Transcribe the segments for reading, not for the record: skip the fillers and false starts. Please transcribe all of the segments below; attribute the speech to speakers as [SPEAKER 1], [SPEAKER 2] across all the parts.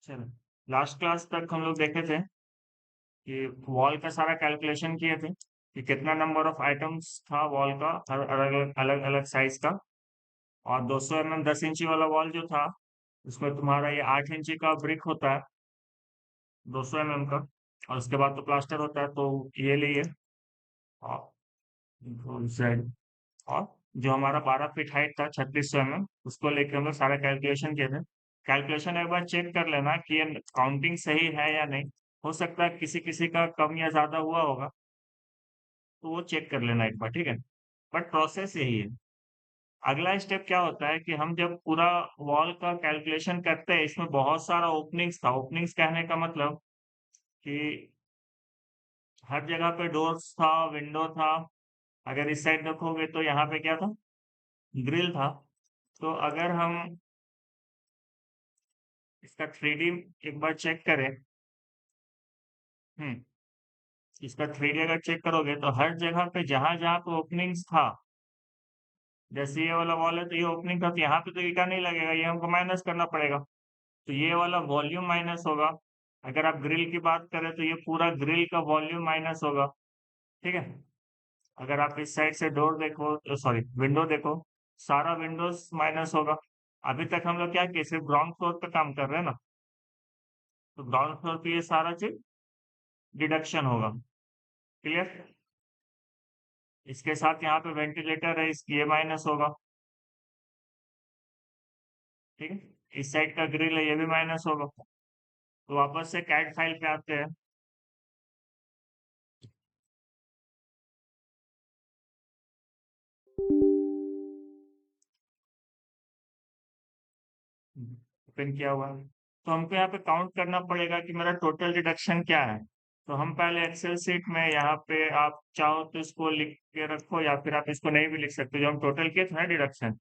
[SPEAKER 1] चलो, last class तक हम लोग देखे थे कि वॉल का सारा कैलकुलेशन किए थे कि कितना नंबर ऑफ आइटम्स था वॉल का, अलग अलग अलग साइज का। और 200 mm 10 इंची वाला वॉल जो था, उसमें तुम्हारा ये 8 इंची का ब्रिक होता है, 200 mm का। और उसके बाद तो प्लास्टर होता है, तो ये लिए। और Z, और जो हमारा 12 फीट हाइट था, 3600 mm, उसको लेके हम लोग सारा कैलकुलेशन किए थे। कैलकुलेशन एक बार चेक कर लेना कि ये काउंटिंग सही है या नहीं। हो सकता है किसी किसी का कम या ज्यादा हुआ होगा, तो वो चेक कर लेना एक बार, ठीक है। बट प्रोसेस यही है। अगला स्टेप क्या होता है कि हम जब पूरा वॉल का कैलकुलेशन करते हैं, इसमें बहुत सारा ओपनिंग्स था। ओपनिंग्स कहने का मतलब कि हर जगह पे डोर्स था, विंडो था। अगर इस साइड देखोगे तो यहाँ पे क्या था, ग्रिल था। तो अगर हम इसका 3D एक बार चेक करें, हम्म इसका 3D अगर चेक करोगे तो हर जगह पे जहां जहां पे ओपनिंग्स था, जैसे ये वाला वॉल है तो ये ओपनिंग था, तो यहाँ पे तो ईटा नहीं लगेगा, ये हमको माइनस करना पड़ेगा। तो ये वाला वॉल्यूम माइनस होगा। अगर आप ग्रिल की बात करें तो ये पूरा ग्रिल का वॉल्यूम माइनस होगा, ठीक है। अगर आप इस साइड से डोर देखो, सॉरी विंडो देखो, सारा विंडोज माइनस होगा। अभी तक हम लोग क्या किए, सिर्फ ग्राउंड फ्लोर पे काम कर रहे हैं ना, तो ग्राउंड फ्लोर पे ये सारा चीज डिडक्शन होगा। क्लियर। इसके साथ यहाँ पे वेंटिलेटर है, इसकी ये माइनस होगा, ठीक है। इस साइड का ग्रिल है, ये भी माइनस होगा। तो वापस से कैट फाइल पे आते हैं। ओपन किया हुआ है, तो हमको यहाँ पे काउंट करना पड़ेगा कि मेरा टोटल डिडक्शन क्या है। तो हम पहले एक्सेल सीट में, यहाँ पे आप चाहो तो इसको लिख के रखो, या फिर आप इसको नहीं भी लिख सकते। जो हम टोटल किए थे ना डिडक्शन,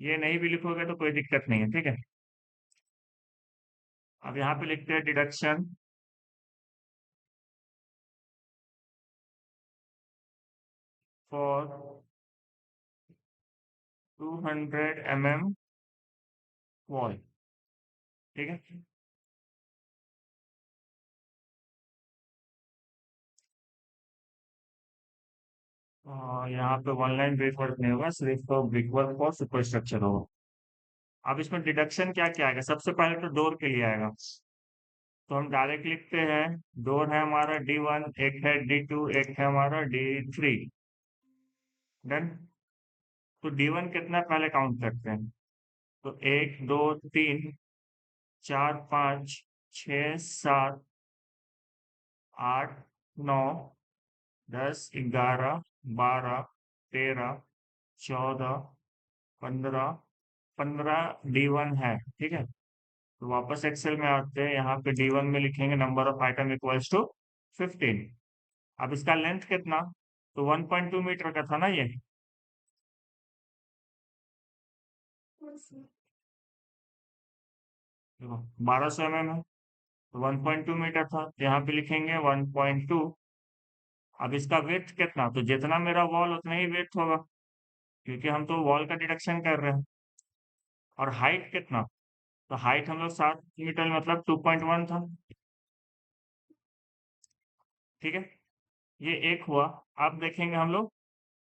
[SPEAKER 1] ये नहीं भी लिखोगे तो कोई दिक्कत नहीं है, ठीक है। अब यहाँ पे लिखते हैं डिडक्शन फॉर 200 mm वॉल, ठीक है। यहाँ पे वन लाइन ब्रेक वर्क नहीं होगा, सिर्फ तो ब्रिक वर्क और सुपर स्ट्रक्चर होगा। अब इसमें डिडक्शन क्या क्या आएगा, सबसे पहले तो डोर के लिए आएगा। तो हम डायरेक्ट लिखते हैं, डोर है हमारा D1, एक है D2, एक है हमारा D3। डन। तो D1 कितना पहले काउंट करते हैं। तो 1 2 3 4 5 6 7 8 9 10 11 12 13 14 15 15 D1 है, ठीक है। तो वापस एक्सेल में आते हैं, यहाँ पे D1 में लिखेंगे number of item equals to 15। अब इसका लेंथ कितना, तो 1.2 मीटर का था ना ये। देखो 1200 mm है, तो 1.2 मीटर था, तो यहाँ पे लिखेंगे 1.2। अब इसका वेट कितना, तो जितना मेरा वॉल उतना ही वेट होगा, क्योंकि हम तो वॉल का डिडक्शन कर रहे हैं। और हाइट कितना, तो हाइट हम लोग 7 मीटर मतलब 2.1 था, ठीक है। ये एक हुआ। अब देखेंगे हम लोग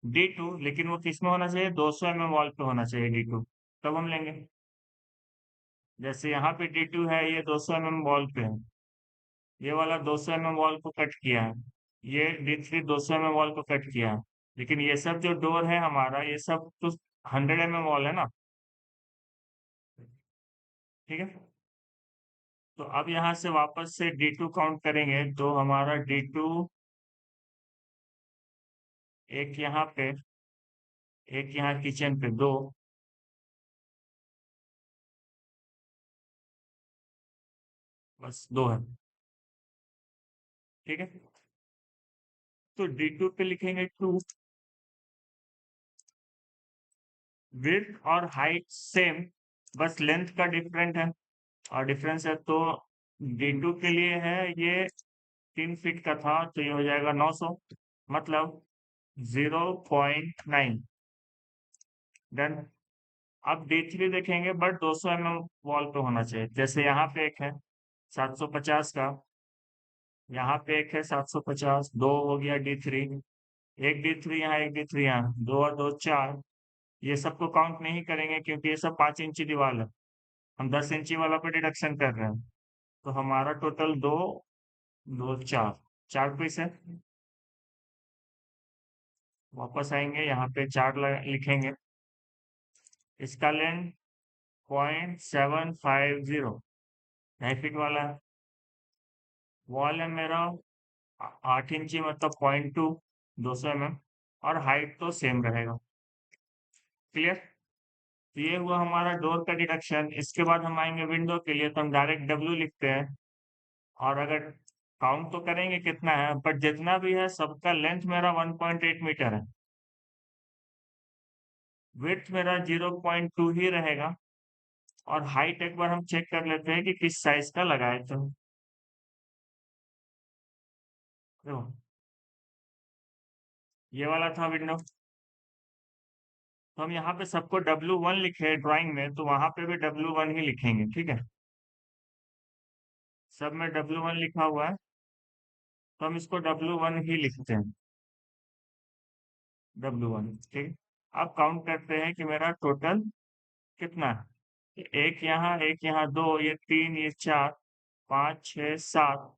[SPEAKER 1] D2, लेकिन वो किस में होना चाहिए, 200 mm वॉल पे होना चाहिए D2, तब हम लेंगे। जैसे यहाँ पे D2 है, ये 200 mm वॉल पे है, ये वाला 200 mm वॉल को कट किया है। ये D3 200 mm वॉल को कट किया है। लेकिन ये सब जो डोर है हमारा, ये सब तो 100 mm वॉल है ना, ठीक है। तो अब यहाँ से वापस से D2 काउंट करेंगे, तो हमारा D2 एक यहाँ पे, एक यहाँ किचन पे, दो, बस दो है, ठीक है। तो D2 पे लिखेंगे 2। विड्थ और हाइट सेम, बस लेंथ का डिफरेंट है, और डिफरेंस है। तो D2 के लिए है ये 3 फीट का था, तो ये हो जाएगा 900, मतलब 0.9। डन। आप D3 देखेंगे बट 200 mm वॉल पे होना चाहिए। जैसे यहाँ पे एक है 750 का, यहाँ पे एक है 750, दो हो गया D3, एक D3 यहाँ, एक D3 यहाँ, दो और दो चार। ये सबको काउंट नहीं करेंगे क्योंकि ये सब 5 इंची दीवार है, हम 10 इंची वाला पे डिडक्शन कर रहे हैं। तो हमारा टोटल दो, दो चार, चार पीस है। वापस आएंगे यहाँ पे चार लिखेंगे। इसका लेंथ 0.750, 2.5 फीट वाला है। वॉल है मेरा 8 इंची मतलब 0.2, 200 mm, और हाइट तो सेम रहेगा। क्लियर? तो ये हुआ हमारा डोर का डिडक्शन। इसके बाद हम आएंगे विंडो के लिए, तो हम डायरेक्ट W लिखते हैं। और अगर काउंट तो करेंगे कितना है, बट जितना भी है सबका लेंथ मेरा 1.8 मीटर है, विड्थ मेरा 0.2 ही रहेगा। और हाइट एक बार हम चेक कर लेते हैं कि किस साइज का लगाए। तो देखो, ये वाला था विंडो, तो हम यहाँ पे सबको W1 लिखे ड्राइंग में, तो वहां पे भी W1 ही लिखेंगे। ठीक है, सब में W1 लिखा हुआ है, तो हम इसको W1 ही लिखते हैं, W1। ठीक है, अब काउंट करते हैं कि मेरा टोटल कितना है। एक यहाँ, दो, ये तीन, ये चार, पाँच, छः, सात,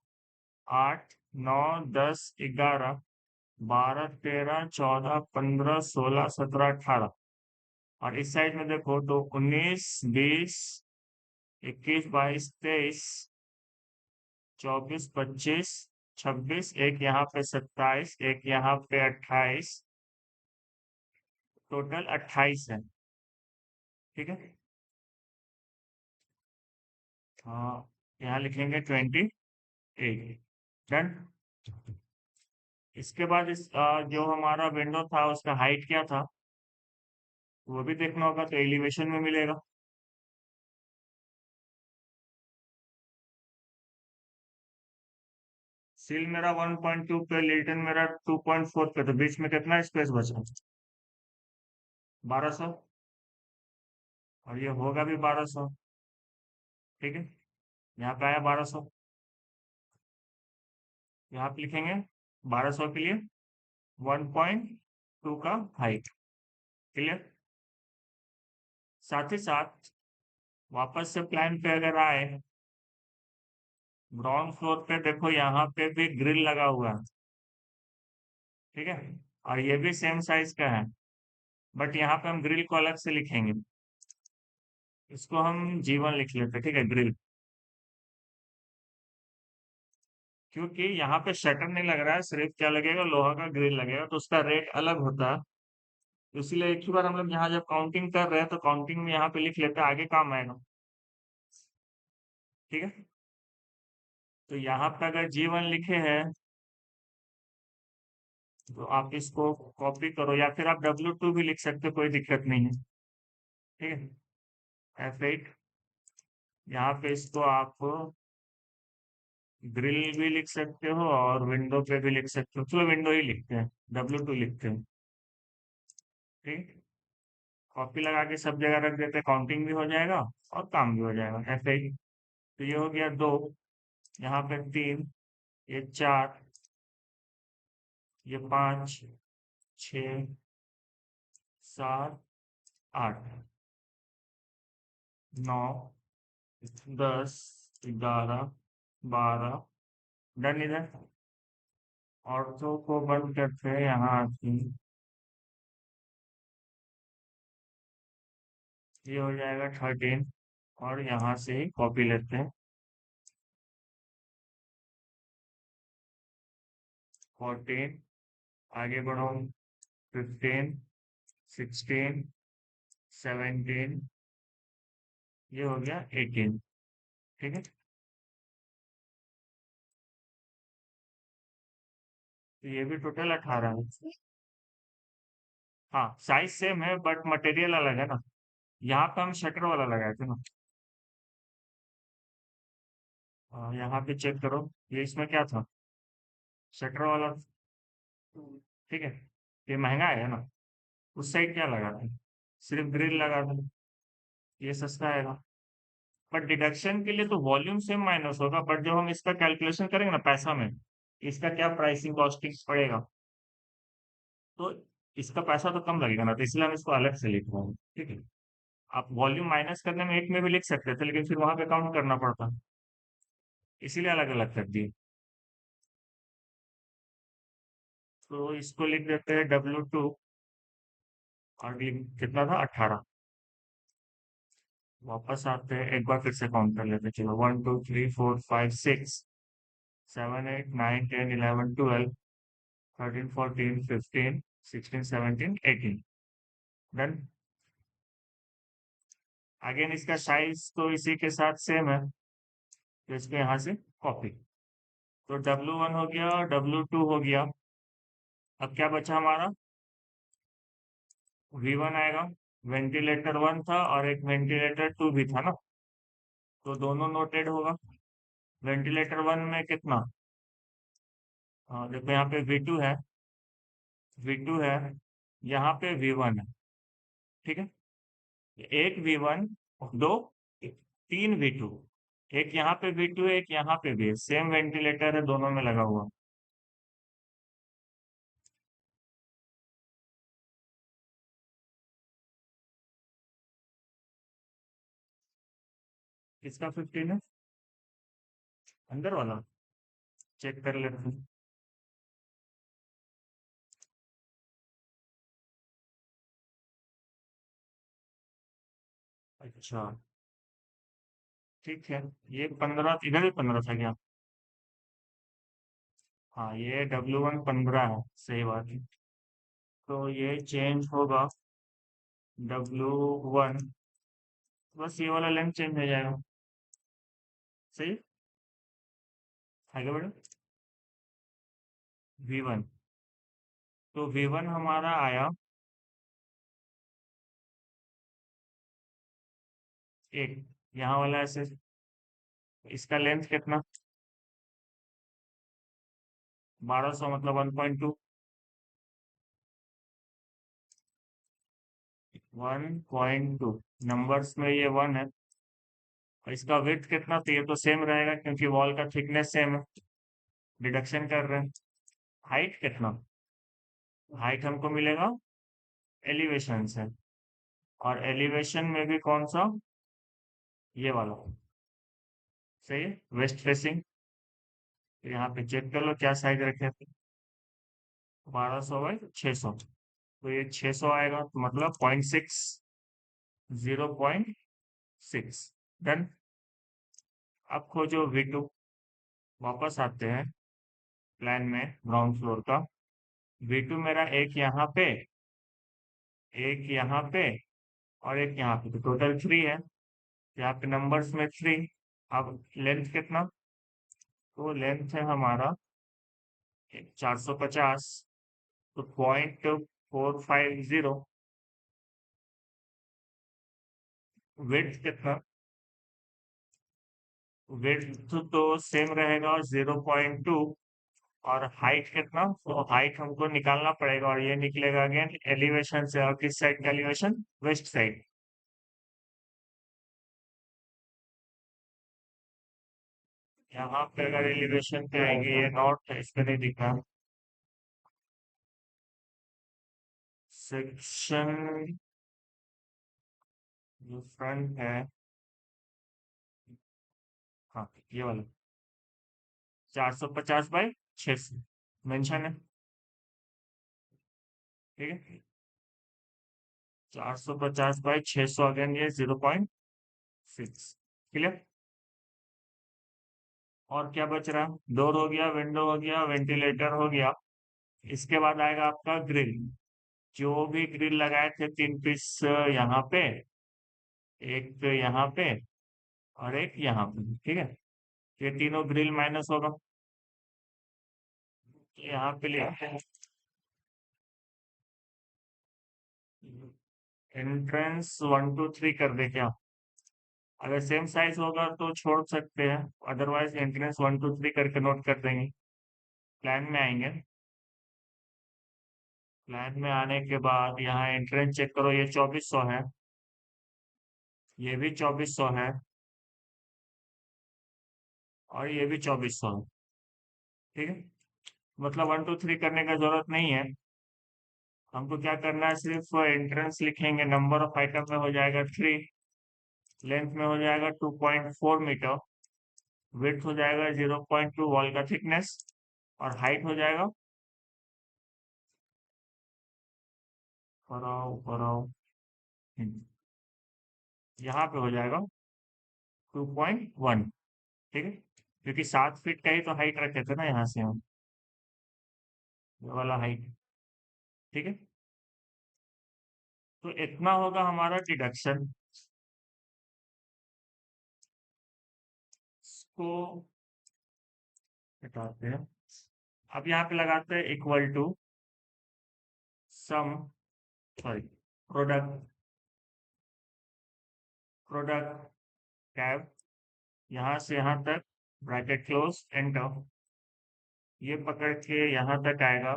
[SPEAKER 1] आठ, नौ, 10, 11, 12, 13, 14, 15, 16, 17, 18। और इस साइड में देखो तो 19, 20, 21, 22, 23, 24, 25, 26, एक यहाँ पे 27, एक यहाँ पे 28, टोटल 28 है। ठीक है, हाँ, यहाँ लिखेंगे 28। डन। इसके बाद जो हमारा विंडो था उसका हाइट क्या था वो भी देखना होगा, तो एलिवेशन में मिलेगा। सील मेरा 1.2 पे, लिल्टन मेरा 2.4 पे, तो बीच में कितना स्पेस बचा? 1200। और ये होगा भी 1200। ठीक है, यहाँ पे आया 1200, यहाँ पे लिखेंगे 1200 के लिए 1.2 का हाइट। क्लियर? साथ ही साथ वापस से प्लान पे अगर आए, ग्राउंड फ्लोर पे देखो यहाँ पे भी ग्रिल लगा हुआ है। ठीक है, और ये भी सेम साइज का है, बट यहाँ पे हम ग्रिल को अलग से लिखेंगे। इसको हम G1 लिख लेते हैं। ठीक है, ग्रिल, क्योंकि यहाँ पे शटर नहीं लग रहा है, सिर्फ क्या लगेगा, लोहा का ग्रिल लगेगा, तो उसका रेट अलग होता है। तो इसीलिए एक ही बार हम लोग यहाँ जब काउंटिंग कर रहे हैं तो काउंटिंग में यहाँ पे लिख लेते हैं, आगे काम आएगा। ठीक है, तो यहाँ पे अगर G1 लिखे हैं तो आप इसको कॉपी करो, या फिर आप W2 भी लिख सकते हो, कोई दिक्कत नहीं है। ठीक है, F8, यहाँ पे इसको आप ग्रिल भी लिख सकते हो और विंडो पे भी लिख सकते हो। चलो विंडो ही लिखते हैं, W2 लिखते हैं। ठीक, कॉपी लगा के सब जगह रख देते हैं, काउंटिंग भी हो जाएगा और काम भी हो जाएगा। F8, तो ये हो गया दो, यहाँ पे तीन, ये चार, ये पाँच, छ, सात, आठ, 9, 10, 11, 12। डन इधर। औरतों को बंद करते हैं यहाँ आती, ये हो जाएगा 13। और यहाँ से ही कॉपी लेते हैं, 14, आगे बढ़ो, 15, 16, 17, ये हो गया 18। ठीक है, तो ये भी टोटल 18 है। हाँ, साइज सेम है बट मटेरियल अलग है ना। यहाँ पे हम शटर वाला लगाए थे ना। यहाँ पे चेक करो, ये इसमें क्या था, शटर वाला। ठीक है, ये महंगा है ना। उस साइड क्या लगा था, सिर्फ ग्रिल लगा था। ये सस्ता आएगा। बट डिडक्शन के लिए तो वॉल्यूम सेम माइनस होगा, बट जब हम इसका कैलकुलेशन करेंगे ना पैसा में, इसका क्या प्राइसिंग कॉस्टिंग पड़ेगा, तो इसका पैसा तो कम लगेगा ना, तो इसलिए हम इसको अलग से लिख रहे हैं। ठीक है। आप वॉल्यूम माइनस करने में एक में भी लिख सकते थे, लेकिन फिर वहां पे काउंट करना पड़ता, इसीलिए अलग अलग कर दिए। तो इसको लिख देते हैं W2, और कितना था, 18। वापस आते हैं, एक बार फिर से काउंट कर लेते हैं। चलो, 1 2 3 4 5 6 7 8 9 10 11 12 13 14 15 16 17 18। डन। अगेन इसका साइज तो इसी के साथ सेम है, तो इसको यहाँ से कॉपी। तो W1 हो गया, W2 हो गया। अब क्या बचा हमारा, V1 आएगा। वेंटिलेटर 1 था और एक वेंटिलेटर 2 भी था ना, तो दोनों नोटेड होगा। वेंटिलेटर 1 में कितना, देखो यहाँ पे V2 है, V2 है, यहाँ पे V1 है। ठीक है। एक V1, दो, तीन V2, एक यहाँ पे V2 है, एक यहाँ पे भी है, सेम वेंटिलेटर है दोनों में लगा हुआ। किसका 15 है, अंदर वाला, चेक कर लेते हैं। अच्छा, ठीक है। ये 15, इधर भी 15 था क्या? हाँ, ये W1 15 है, सही बात है। तो ये चेंज होगा, W1, बस ये वाला लेंथ चेंज हो जाएगा। सही, आगे बढ़ो। V1, तो V1 हमारा आया एक, यहाँ वाला ऐसे, इसका लेंथ कितना, 1200 मतलब 1.2, 1.2 नंबर्स में ये 1 है। और इसका विड्थ कितना, तो ये तो सेम रहेगा क्योंकि वॉल का थिकनेस सेम है, डिडक्शन कर रहे हैं। हाइट कितना, हाइट हमको मिलेगा एलिवेशन से, और एलिवेशन में भी कौन सा, ये वाला, सही है, वेस्ट फेसिंग। यहाँ पे चेक कर लो क्या साइज रखे थे, 1200 बाई 600, तो ये 600 आएगा, तो मतलब 0.6, 0.6। डन। अब खोजो V2। वापस आते हैं प्लान में, ग्राउंड फ्लोर का। V2 मेरा एक यहाँ पे, एक यहाँ पे, और एक यहाँ पे, तो टोटल 3 है। यहाँ पे नंबर्स में 3। अब लेंथ कितना, तो लेंथ है हमारा 450, तो 0.450। विड्थ कितना, विड्थ तो सेम रहेगा 0.2। और हाइट कितना, तो हाइट हमको निकालना पड़ेगा, और ये निकलेगा अगेन एलिवेशन से, और किस साइड का एलिवेशन, वेस्ट साइड। यहाँ पे अगर एलिवेशन पे आएंगे, ये नॉर्थ है, इस पे नहीं दिखा सेक्शन, जो फ्रंट है, हाँ ये वाला, 450 बाई 600 मेंशन है। ठीक है, 450 बाई 600, अगेन ये 0.6। क्लियर। और क्या बच रहा, डोर हो गया, विंडो हो गया, वेंटिलेटर हो गया। इसके बाद आएगा आपका ग्रिल। जो भी ग्रिल लगाए थे 3 पीस, यहाँ पे, एक यहाँ पे, और एक यहाँ पे। ठीक है, ये तीनों ग्रिल माइनस होगा, यहाँ पे लिखते हैं एंट्रेंस 1 2 3 कर दे क्या, अगर सेम साइज होगा तो छोड़ सकते हैं, अदरवाइज एंट्रेंस 1 2 3 करके नोट कर देंगे। प्लान में आएंगे, प्लान में आने के बाद यहाँ एंट्रेंस चेक करो, ये 2400 है, ये भी 2400 है और ये भी 2400 है। ठीक है, मतलब 1 2 3 करने का जरूरत नहीं है। हमको क्या करना है, सिर्फ एंट्रेंस लिखेंगे, नंबर ऑफ आइटम में हो जाएगा 3, लेंथ में हो जाएगा 2.4 मीटर, विड्थ हो जाएगा 0.2, वॉल का थिकनेस, और हाइट हो जाएगा, कराओ यहाँ पे हो जाएगा 2.1। ठीक है, क्योंकि 7 फीट का ही तो हाइट रखे थे ना यहाँ से हम, ये वाला हाइट। ठीक है, तो इतना होगा हमारा डिडक्शन। इसको हटाते हैं, अब यहाँ पे लगाते हैं equal to sum, sorry, product, product tab, यहाँ से यहाँ तक, ब्रैकेट क्लोज, एंटर। ये पकड़ के यहाँ तक आएगा।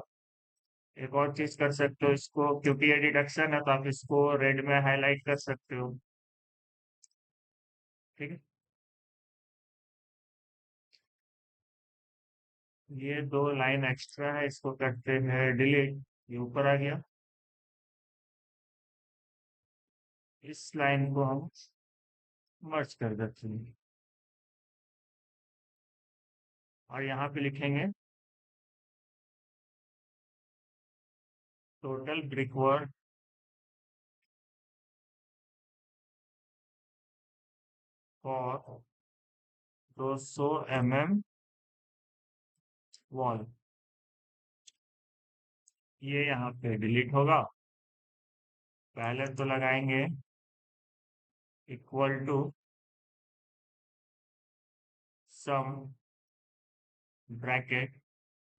[SPEAKER 1] एक और चीज कर सकते हो इसको, क्योंकि ये डिडक्शन है तो आप इसको रेड में हाईलाइट कर सकते हो। ठीक है, ये 2 लाइन एक्स्ट्रा है, इसको करते हैं डिलीट, ये ऊपर आ गया। इस लाइन को हम मर्ज कर देते हैं और यहाँ पे लिखेंगे total brick work for 200 mm wall. ये यहाँ पे डिलीट होगा। पहले तो लगाएंगे इक्वल टू सम, ब्रैकेट,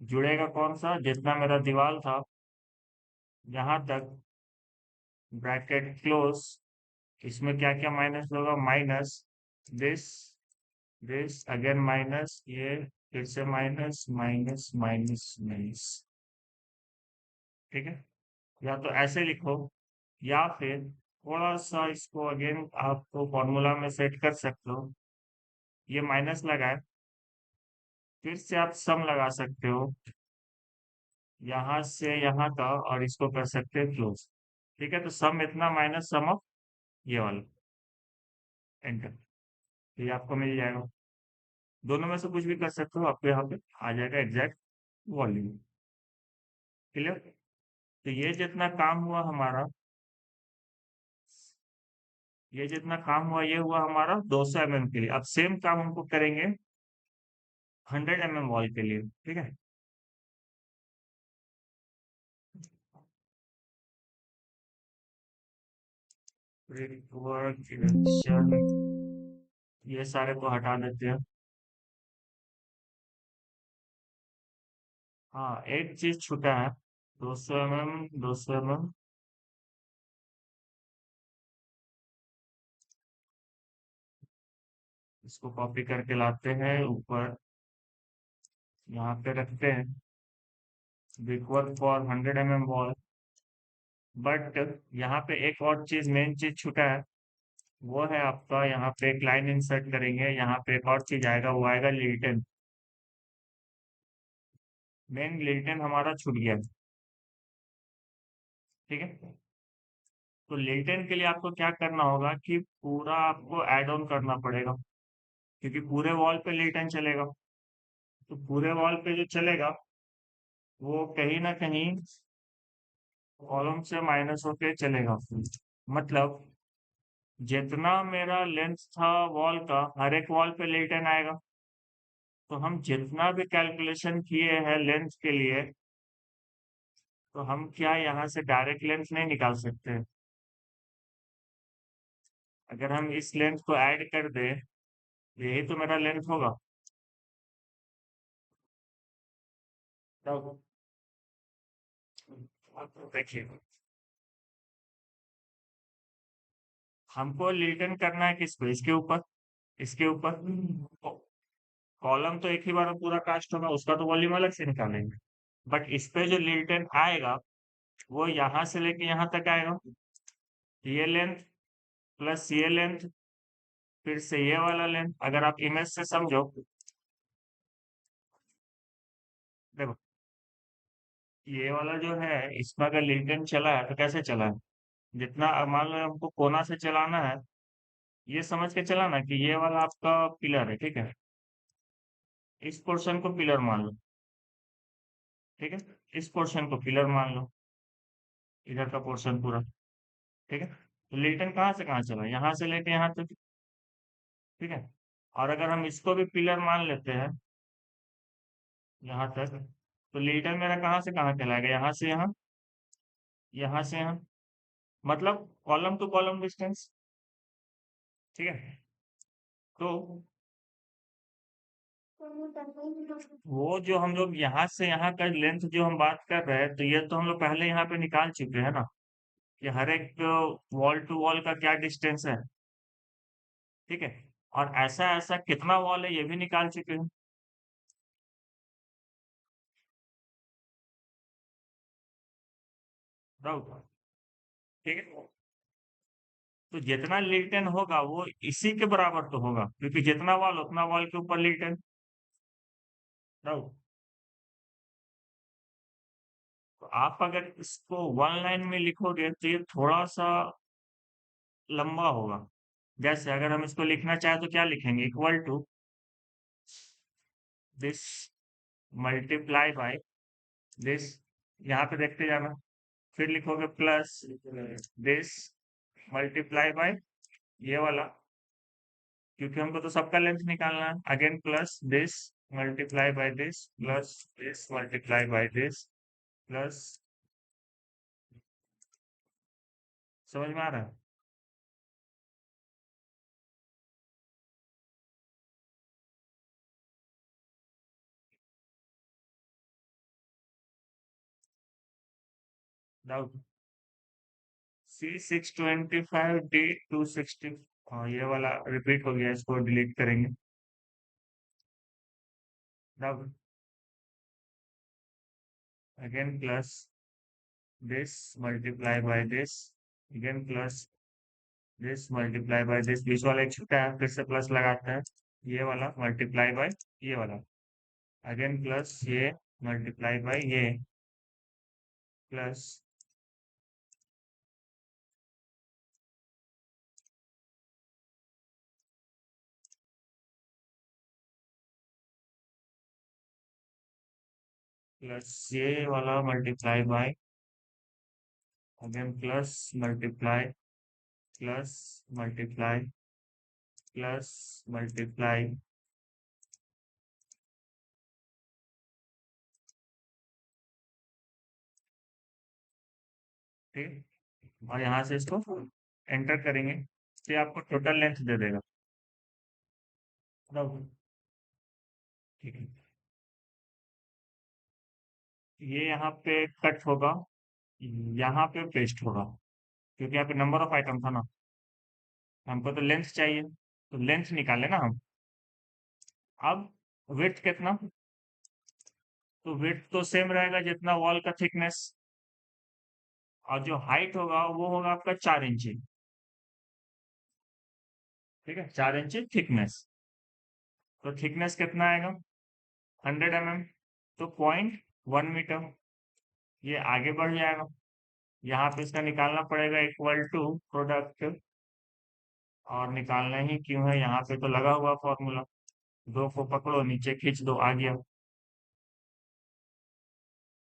[SPEAKER 1] जुड़ेगा कौन सा, जितना मेरा दीवार था यहाँ तक, ब्रैकेट क्लोज। इसमें क्या क्या माइनस होगा, minus this, this again minus, ये फिर से माइनस माइनस माइनस माइनस। ठीक है, या तो ऐसे लिखो, या फिर थोड़ा सा इसको अगेन आपको फॉर्मूला में सेट कर सकते हो। ये माइनस लगाए, फिर से आप सम लगा सकते हो यहाँ से यहाँ का, और इसको कर सकते हैं क्लोज। ठीक है, तो सम इतना माइनस सम ऑफ ये वाला, एंटर, ये आपको मिल जाएगा। दोनों में से कुछ भी कर सकते हो, आपको यहाँ पे आ जाएगा एग्जैक्ट वॉल्यूम। क्लियर, तो ये जितना काम हुआ हमारा, ये जितना काम हुआ, ये हुआ हमारा 200 mm के लिए। अब सेम काम हमको करेंगे 100 mm वॉल के लिए। ठीक है, वर्क, ये सारे को हटा देते हैं। हाँ, एक चीज छूटा है, 200 mm, 200 mm। इसको कॉपी करके लाते हैं ऊपर, यहाँ पे रखते हैं brick work for 100 mm wall. But यहाँ पे एक और चीज, मेन चीज छूटा है, वो है आपका, यहाँ पे एक लाइन इंसर्ट करेंगे, यहाँ पे एक और चीज आएगा, वो आएगा लिल्टन। मेन लिल्टन हमारा छूट गया। ठीक है, तो लिल्टन के लिए आपको क्या करना होगा कि पूरा आपको ऐड ऑन करना पड़ेगा, क्योंकि पूरे वॉल पे लिल्टन चलेगा। तो पूरे वॉल पे जो चलेगा वो कहीं ना कहीं कॉलम से माइनस होके चलेगा। मतलब जितना मेरा लेंथ था वॉल का, हर एक वॉल पे लिल्टन आएगा। तो हम जितना भी कैलकुलेशन किए हैं लेंथ के लिए, तो हम क्या यहाँ से डायरेक्ट लेंथ नहीं निकाल सकते। अगर हम इस लेंथ को ऐड कर दें, यही तो मेरा लेंथ होगा। तब देखिए, हमको लिल्टन करना है किस पे, इसके ऊपर, इसके ऊपर। कॉलम तो एक ही बार में पूरा कास्ट होगा, उसका तो वॉल्यूम अलग से निकालेंगे। बट इस पे जो लिल्टन आएगा, वो यहाँ से लेके यहाँ तक आएगा। ये लेंथ प्लस ये लेंथ फिर से ये वाला लेंथ, अगर आप इमेज से समझो, देखो ये वाला जो है, इसमें अगर लिंकन चला है तो कैसे चला है, जितना मान लो हमको कोना से चलाना है, ये समझ के चलाना कि ये वाला आपका पिलर है, ठीक है, इस पोर्शन को पिलर मान लो, ठीक है, इस पोर्शन को पिलर मान लो, इधर का पोर्शन पूरा, ठीक है, तो लिंटन कहाँ से कहाँ चला, यहाँ से लेके यहाँ तक, ठीक है, और अगर हम इसको भी पिलर मान लेते हैं यहाँ तक, तो लिंटन मेरा कहाँ से कहाँ चलाएगा, यहाँ से यहाँ, यहाँ से यहाँ, मतलब कॉलम टू कॉलम डिस्टेंस, ठीक है, तो वो जो हम लोग यहाँ से यहाँ का लेंथ जो हम बात कर रहे हैं, तो ये तो हम लोग पहले यहाँ पे निकाल चुके हैं ना, कि हर एक वॉल टू वॉल का क्या डिस्टेंस है, ठीक है, और ऐसा ऐसा कितना वॉल है ये भी निकाल चुके हैं, राउट, ठीक है, तो जितना लिंटन होगा वो इसी के बराबर तो होगा, क्योंकि जितना वॉल उतना वॉल के ऊपर लिंटन, राउट, तो आप अगर इसको वन लाइन में लिखोगे तो ये थोड़ा सा लंबा होगा, जैसे अगर हम इसको लिखना चाहें तो क्या लिखेंगे, equal to this multiply by this, यहाँ पे देखते जाना, फिर लिखोगे प्लस दिस मल्टीप्लाई बाय ये वाला, क्योंकि हमको तो सबका लेंथ निकालना है, again plus this multiply by this plus this multiply by this plus, समझ में आ रहा है, डाउट, C625D260, हाँ ये वाला रिपीट हो गया, इसको डिलीट करेंगे, doubt, again plus this multiply by this, again plus this multiply by this, बीच वाला एक छूटा है, फिर से प्लस लगाते हैं, ये वाला मल्टीप्लाई बाय ये वाला, अगेन प्लस ये मल्टीप्लाई बाय ये प्लस, प्लस ये वाला multiply by, again plus multiply plus multiply plus multiply, ठीक, और यहाँ से इसको एंटर करेंगे तो ये आपको टोटल लेंथ दे देगा, बराबर, ठीक है, ये यहाँ पे कट होगा, यहाँ पे पेस्ट होगा, क्योंकि यहाँ पे नंबर ऑफ आइटम था ना, हमको तो लेंथ चाहिए, तो लेंथ निकाले ना हम, अब विड्थ कितना, तो विड्थ तो सेम रहेगा जितना वॉल का थिकनेस, और जो हाइट होगा वो होगा आपका 4 इंची, ठीक है, 4 इंची थिकनेस, तो थिकनेस कितना आएगा, 100 mm, तो 0.1 मीटर, ये आगे बढ़ जाएगा, यहाँ पे इसका निकालना पड़ेगा इक्वल टू प्रोडक्ट, और निकालना ही क्यों है, यहाँ पे तो लगा हुआ फॉर्मूला, दो को पकड़ो नीचे खींच दो, आ गया,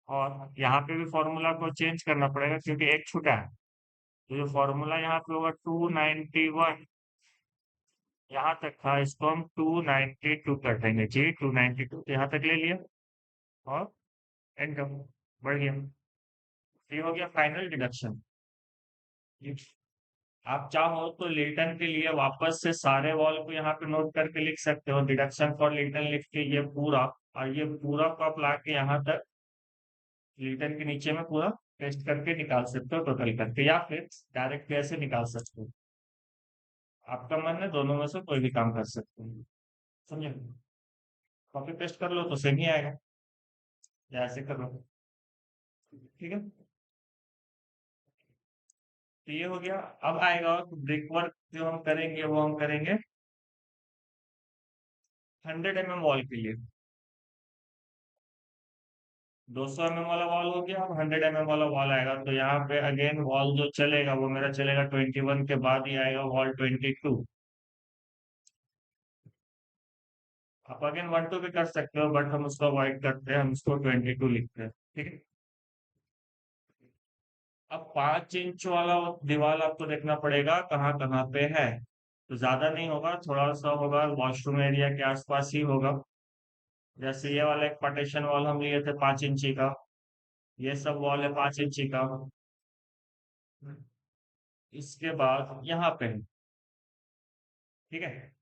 [SPEAKER 1] और यहाँ पे भी फॉर्मूला को चेंज करना पड़ेगा क्योंकि एक छूटा है, तो जो फॉर्मूला यहाँ पे होगा 291, यहाँ तक था, इसको हम 292 कर देंगे जी, 292 यहाँ तक ले लिया, और एंटर, बढ़ गया, ये हो गया फाइनल डिडक्शन। आप चाहो तो लिल्टन के लिए वापस से सारे वॉल को यहाँ पे नोट करके लिख सकते हो, डिडक्शन फॉर लिल्टन लिख के ये पूरा, और ये पूरा को आप ला के यहाँ तक लिल्टन के नीचे में पूरा पेस्ट करके निकाल सकते हो टोटल करके, या फिर डायरेक्ट ऐसे निकाल सकते हो, आपका मन है, दोनों में से कोई भी काम कर सकते हो, समझे, कॉपी पेस्ट कर लो तो सेम ही आएगा, या ऐसे कर लो, ठीक है, तो ये हो गया, अब आएगा ब्रिक वर्क जो हम करेंगे वो हम करेंगे 100 mm वॉल के लिए 200 mm वाला वॉल हो गया, अब 100 mm वाला वॉल आएगा, तो यहाँ पे अगेन वॉल जो चलेगा वो मेरा चलेगा 21 के बाद ही आएगा वॉल 22। आप अगेन 12 भी कर सकते हो, बट हम उसको अवॉइड करते हैं, हम उसको 22 लिखते हैं। ठीक है। अब 5 इंच वाला दीवार आपको देखना पड़ेगा कहाँ कहाँ पे है। तो ज्यादा नहीं होगा, थोड़ा सा होगा वॉशरूम एरिया के आसपास ही होगा। जैसे ये वाला एक पार्टीशन वॉल हम लिए थे 5 इंची का, ये सब वॉल है 5 इंची का। इसके बाद यहाँ पे है। ठीक है।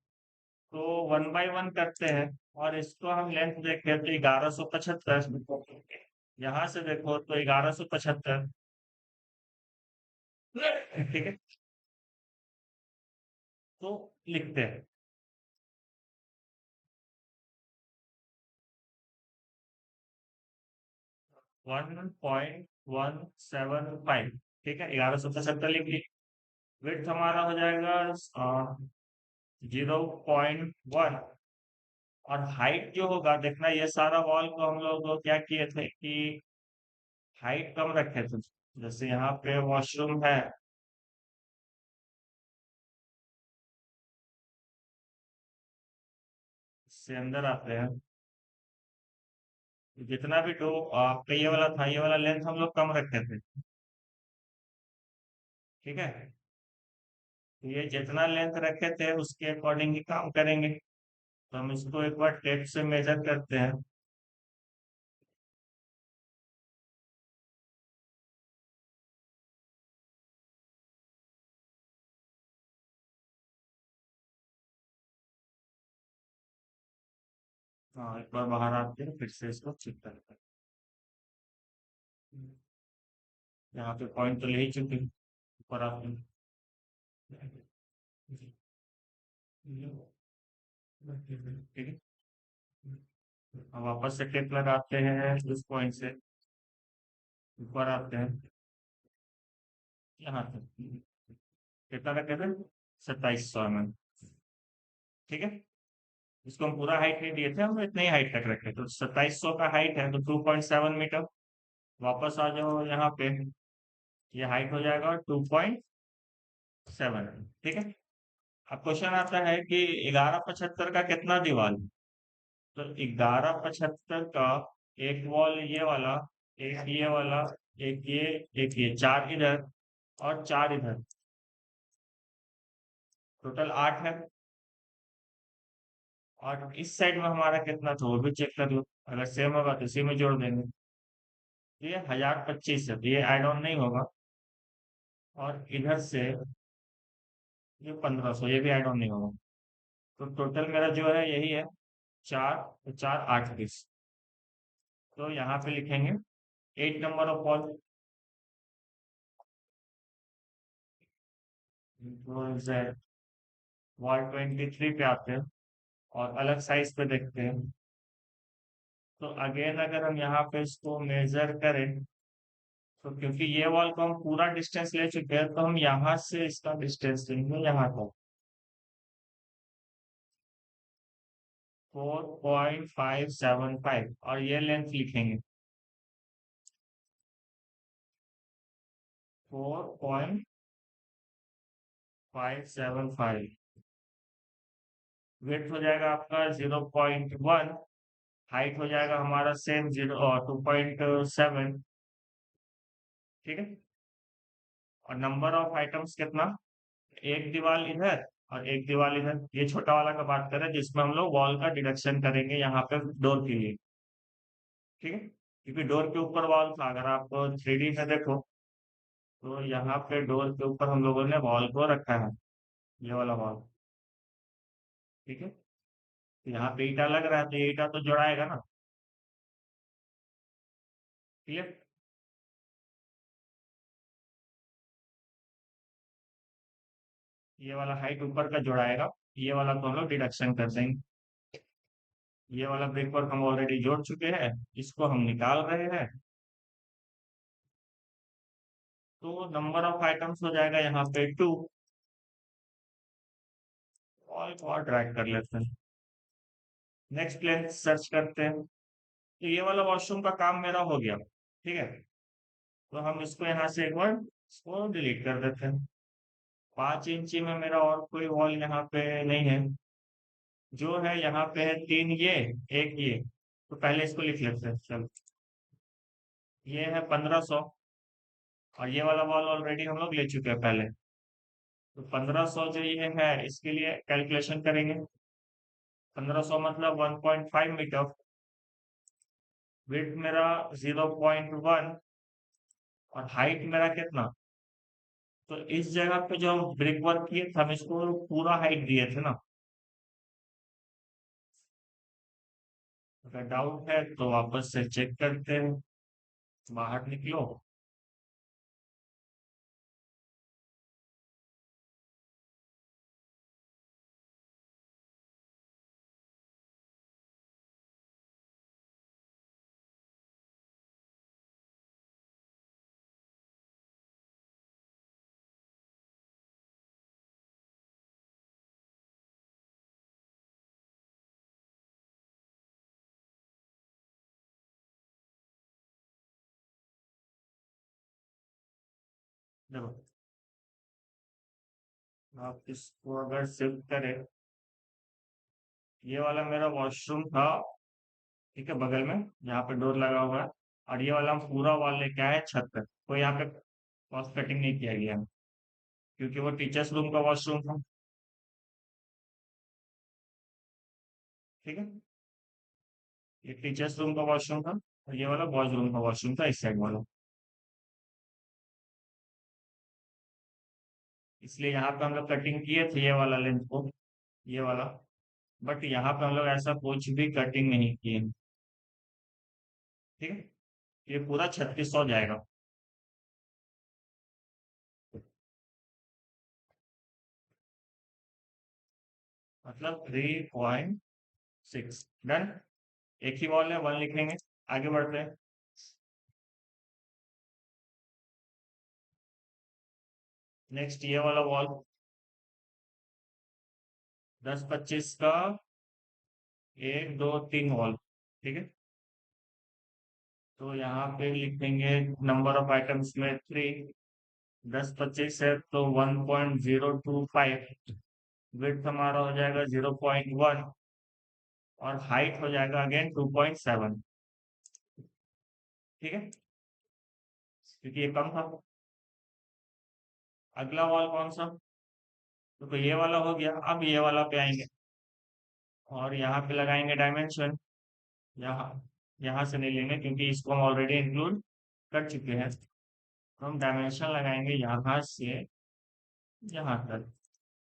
[SPEAKER 1] तो 1 बाय 1 करते हैं, और इसको हम लेंथ देखें तो 1175। यहाँ से देखो तो 1175। ठीक है। तो लिखते हैं 1.175। ठीक है, 1175 लिख ली। विड्थ हमारा हो जाएगा 0.1। और हाइट जो होगा देखना, ये सारा वॉल को हम लोग क्या किए थे कि हाइट कम रखे थे। जैसे यहाँ पे वॉशरूम है, इससे अंदर आते हैं, जितना भी डो आपका ये वाला था, ये वाला लेंथ हम लोग कम रखे थे। ठीक है। तो ये जितना लेंथ रखे थे उसके अकॉर्डिंग ही काम करेंगे। तो हम इसको एक बार टेप से मेजर करते हैं। हाँ, एक बार बाहर आते हैं, फिर से इसको चेक करते हैं। यहाँ पे पॉइंट तो ले ही चुके हैं, ऊपर आते हैं। ठीक है। अब वापस से टेप लगाते हैं उस पॉइंट से, ऊपर आते हैं यहाँ तक। कितना रखे थे? 2700 mm। ठीक है। इसको हम पूरा हाइट नहीं दिए थे, हम इतने ही हाइट तक रखे, तो 2700 का हाइट है तो 2.7 मीटर। वापस आ जाओ यहाँ पे, ये हाइट हो जाएगा 2.7। ठीक है। अब क्वेश्चन आता है कि 1175 का कितना दीवार। तो 1175 का एक वॉल ये वाला, एक ये वाला, एक ये, एक ये, चार इधर और चार इधर, टोटल 8 है। और इस साइड में हमारा कितना था वो भी चेक कर लो, अगर सेम होगा तो इसी में जोड़ देंगे। तो ये 1025 है, तो ये ऐड ऑन नहीं होगा। और इधर से ये 1500, ये भी ऐड ऑन नहीं होगा। तो टोटल मेरा जो है यही है, 4, तो 4 8 20। तो यहाँ पे लिखेंगे 8 नंबर ऑफ वॉल। वॉल 23 पे आते हैं और अलग साइज पे देखते हैं। तो अगेन अगर हम यहाँ पे इसको मेजर करें, तो क्योंकि ये वॉल को हम पूरा डिस्टेंस ले चुके हैं, तो हम यहाँ से इसका डिस्टेंस लेंगे यहाँ का 4.575, और ये लेंथ लिखेंगे 4.575। वेट हो जाएगा आपका 0.1। हाइट हो जाएगा हमारा सेम 2.7। ठीक है। और नंबर ऑफ आइटम्स कितना, एक दीवार इधर और एक दीवार इधर। ये छोटा वाला का बात करें जिसमें हम लोग वॉल का डिडक्शन करेंगे यहाँ पे डोर के लिए। ठीक है। क्योंकि डोर के ऊपर वॉल था, अगर आप 3D में देखो तो यहाँ पे डोर के ऊपर हम लोगों ने वॉल को रखा है, ये वाला वॉल। ठीक है। तो यहाँ पे ईटा लग रहा है, तो ये ईटा तो जोड़ाएगा ना। क्लियर। ये वाला हाइट ऊपर का जोड़ाएगा, ये वाला तो हम लोग डिडक्शन कर देंगे। ये वाला ब्रेक वर्क हम ऑलरेडी जोड़ चुके हैं, इसको हम निकाल रहे हैं। तो नंबर ऑफ आइटम्स हो जाएगा यहाँ पे 2। और ड्रैग कर लेते हैं। नेक्स्ट प्लेन सर्च करते हैं। तो ये वाला वॉशरूम का काम मेरा हो गया, ठीक है। तो हम इसको यहाँ से एक बार इसको डिलीट कर देते हैं। 5 इंची में मेरा और कोई वॉल यहाँ पे नहीं है। जो है यहाँ पे है 3 ये, एक ये। तो पहले इसको लिख लेते हैं, चलो। ये है 1500, और ये वाला वॉल ऑलरेडी हम लोग ले चुके हैं पहले। तो 1500 जो ये है इसके लिए कैलकुलेशन करेंगे। 1500 मतलब 1.5 मीटर। विड्थ मेरा 0.1, और हाइट मेरा कितना। तो इस जगह पे जो हम ब्रिक वर्क किए थे हम इसको पूरा हाइट दिए थे ना। अगर डाउट है तो वापस से चेक करते हैं। बाहर निकलो। देखो, आप इसको अगर शिफ्ट करें, ये वाला मेरा वॉशरूम था, ठीक है, बगल में यहाँ पे डोर लगा हुआ है। और ये वाला हम पूरा वॉल लेके आए छत पर, तो यहाँ पे कॉस्ट कटिंग नहीं किया गया है, क्योंकि वो टीचर्स रूम का वॉशरूम था। ठीक है, ये टीचर्स रूम का वॉशरूम था, और ये वाला बॉयज रूम का वॉशरूम था, इस साइड वाला। इसलिए यहाँ पे हम लोग कटिंग किए थे ये वाला लेंथ को, ये वाला। बट यहाँ पे हम लोग ऐसा कुछ भी कटिंग नहीं किए। ठीक है, ये पूरा 3600 जाएगा। मतलब 3.6 डन। एक ही वॉल है, 1 लिख लेंगे। आगे बढ़ते हैं। नेक्स्ट ये वाला वॉल 10-25 का, 1 2 3 वॉल। ठीक है, तो यहाँ पे लिखेंगे नंबर ऑफ आइटम्स में 3। 10-25 है तो 1.025। विड्थ हमारा हो जाएगा 0.1, और हाइट हो जाएगा अगेन 2.7। ठीक है, क्योंकि ये कम था। अगला वॉल कौन सा, तो ये वाला हो गया। अब ये वाला पे आएंगे, और यहाँ पे लगाएंगे डायमेंशन। यहाँ यहाँ से नहीं लेंगे क्योंकि इसको हम ऑलरेडी इंक्लूड कर चुके हैं। तो हम डायमेंशन लगाएंगे यहाँ से यहाँ तक।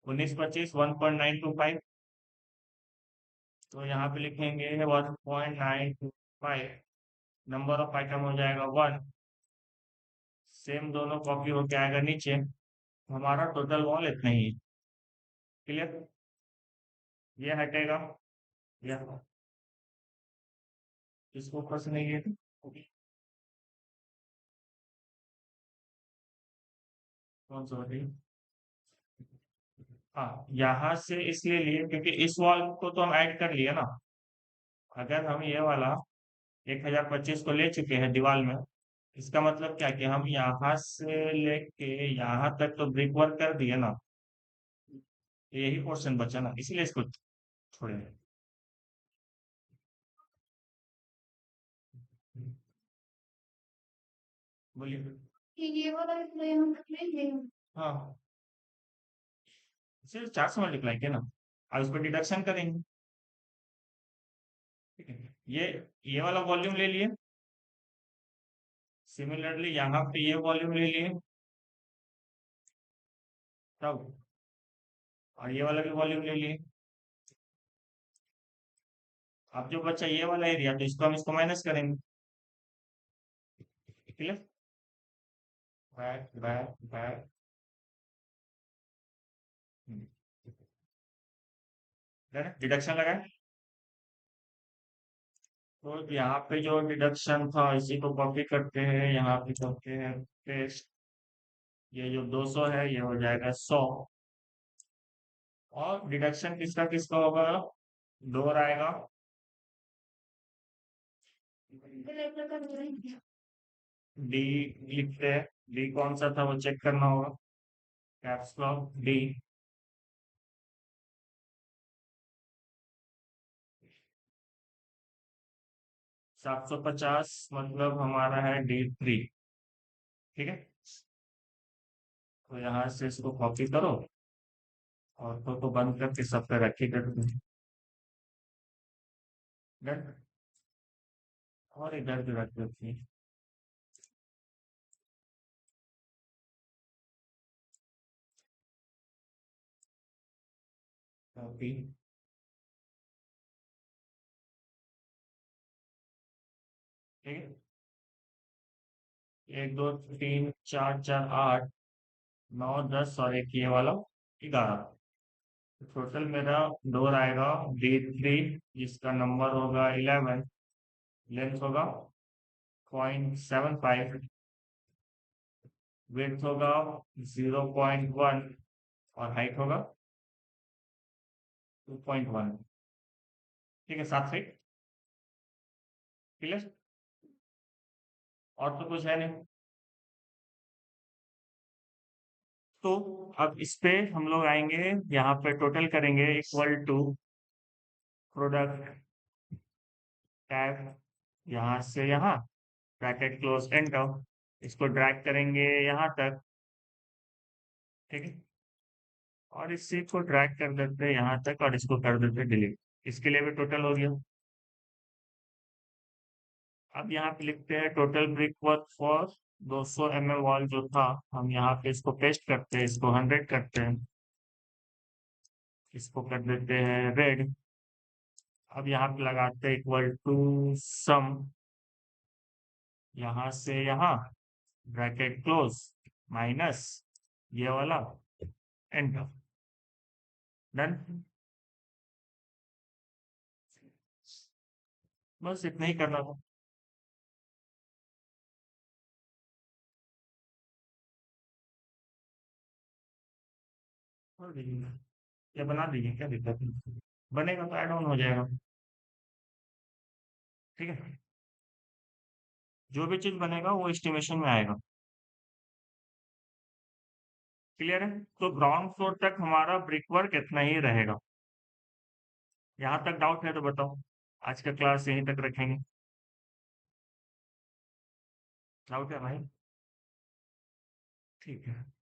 [SPEAKER 1] 19-25 1.925। तो यहाँ पे लिखेंगे 1.925। नंबर ऑफ आइटम हो जाएगा 1। सेम दोनों कॉपी होके आएगा नीचे। हमारा टोटल वॉल इतना ही है। क्लियर, ये हटेगा। यह इसको ऊपर से नहीं है। कौन सा हटेगा। हाँ, यहाँ से इसलिए लिए क्योंकि इस वॉल को तो हम ऐड कर लिए ना। अगर हम ये वाला 1025 को ले चुके हैं दीवार में, इसका मतलब क्या कि हम यहाँ से लेके यहाँ तक तो ब्रिक वर्क कर दिए ना। तो यही पोर्शन बचा ना, इसीलिए इसको छोड़े। बोलिए। ये वाला हाँ, सिर्फ 400 मल्टीप्लाई किया ना। अब इसको डिडक्शन करेंगे। ठीक है, ये वाला वॉल्यूम ले लिए। सिमिलरली यहाँ पे ये वॉल्यूम ले लिए, तब, और ये वाला भी वॉल्यूम ले लिए। अब जो बचा ये वाला एरिया, तो इसको हम इसको माइनस करेंगे। Clear, back back back. Deduction लगाए। तो यहाँ पे जो डिडक्शन था इसी को कॉपी करते हैं, यहाँ पे करते हैं पेस्ट। ये जो 200 है ये हो जाएगा 100। और डिडक्शन किसका किसका होगा, डोर आएगा, डी लिखते हैं। डी कौन सा था वो चेक करना होगा। Caps lock D. 750 मतलब हमारा है D3। ठीक है, तो यहाँ से इसको कॉपी करो और तो बंद करके सब पे रखी कर दो। डन। और इधर भी रख देती है। कॉपी। ठीक है, 1 2 3 4 4 8 9 10 और एक ये वाला 11। टोटल मेरा डोर आएगा D3, जिसका नंबर होगा 11। लेंथ होगा 0.75। विड्थ होगा 0.1 और हाइट होगा 2.1। ठीक है, 7 फीट। क्लियर। और तो कुछ है नहीं। तो अब इस पे हम लोग आएंगे, यहाँ पे टोटल करेंगे इक्वल टू प्रोडक्ट टैब, यहाँ से यहाँ ब्रैकेट क्लोज एंटर। इसको ड्रैग करेंगे यहाँ तक। ठीक है, और इसी को ड्रैग कर देते हैं यहाँ तक और इसको कर देते हैं डिलीट। इसके लिए भी टोटल हो गया। अब यहाँ पे लिखते हैं total brick work for 200 mm wall जो था, हम यहाँ पे इसको पेस्ट करते हैं, इसको 100 करते हैं, इसको कर देते हैं रेड। अब यहाँ पे लगाते हैं इक्वल टू सम, यहाँ से यहाँ ब्रैकेट क्लोज माइनस ये वाला एंटर। डन। बस इतना ही करना था। कर दीजिए या बना दीजिए, क्या दिक्कत है। बनेगा तो ऐड ऑन हो जाएगा। ठीक है, जो भी चीज बनेगा वो एस्टिमेशन में आएगा। क्लियर है। तो ग्राउंड फ्लोर तक हमारा ब्रिक वर्क इतना ही रहेगा। यहाँ तक डाउट है तो बताओ। आज का क्लास यहीं तक रखेंगे। डाउट है भाई? ठीक है।